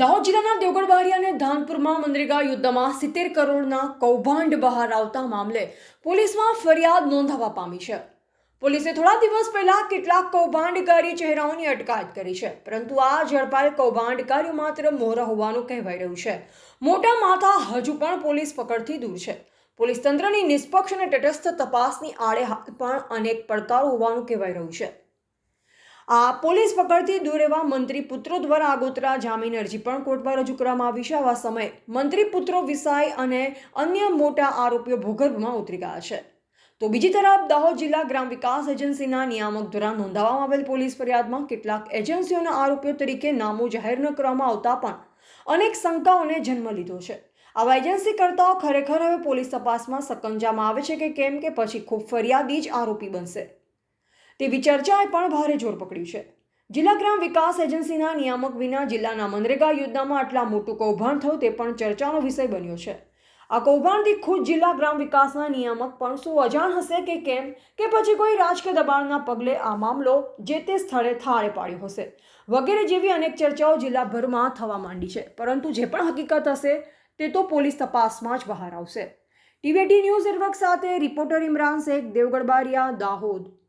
દાહોદ જિલ્લાના દેવગઢ બારિયા અને ધાનપુરમાં મનરેગા યોજનામાં 70 કરોડના કૌભાંડ બહાર આવતા મામલે પોલીસમાં ફરિયાદ નોંધાવા પામી છે. પોલીસે થોડા દિવસ પહેલા કેટલાક કૌભાંડકારી ચહેરાઓની અટકાયત કરી છે, પરંતુ આ ઝડપાયેલ કૌભાંડકારીઓ માત્ર મોહરા હોવાનું કહેવાઈ રહ્યું છે. મોટા માથા હજુ પણ પોલીસ પકડથી દૂર છે. પોલીસ તંત્રની નિષ્પક્ષ અને તટસ્થ તપાસની આડે હાલ પણ અનેક પડકારો હોવાનું કહેવાઈ રહ્યું છે. આ પોલીસ પકડથી દૂર રહેવા મંત્રી પુત્રો દ્વારા આગોતરા જામીન અરજી પણ કોર્ટમાં રજૂ કરવામાં આવી છે. આવા સમયે મંત્રી પુત્રો વિસાય અને અન્ય મોટા આરોપીઓ ભૂગર્ભમાં ઉતરી ગયા છે. તો બીજી તરફ દાહોદ જિલ્લા ગ્રામ વિકાસ એજન્સીના નિયામક દ્વારા નોંધાવવામાં આવેલ પોલીસ ફરિયાદમાં કેટલાક એજન્સીઓના આરોપીઓ તરીકે નામો જાહેર ન કરવામાં આવતા પણ અનેક શંકાઓને જન્મ લીધો છે. આવા એજન્સી કરતાઓ ખરેખર હવે પોલીસ તપાસમાં સકંજામાં આવે છે કે કેમ, કે પછી ખૂબ ફરિયાદી જ આરોપી બનશે તેવી ચર્ચાએ પણ ભારે જોર પકડ્યું છે. જિલ્લા ગ્રામ વિકાસ એજન્સીના નિયામક વિના જિલ્લાના મનરેગા યોજનામાં આટલા મોટું કૌભાંડ થયું તે પણ ચર્ચાનો વિષય બન્યો છે. આ કૌભાંડથી ખુદ જિલ્લા ગ્રામ વિકાસના નિયામક પણ શું અજાણ હશે કે કેમ, કે પછી કોઈ રાજકીય દબાણના પગલે આ મામલો જે તે સ્થળે થાળે પાડ્યો હશે વગેરે જેવી અનેક ચર્ચાઓ જિલ્લાભરમાં થવા માંડી છે. પરંતુ જે પણ હકીકત હશે તે તો પોલીસ તપાસમાં જ બહાર આવશે. ટીવી18 ન્યૂઝ નેટવર્ક સાથે રિપોર્ટર ઇમરાન શેખ, દેવગઢ બારિયા, દાહોદ.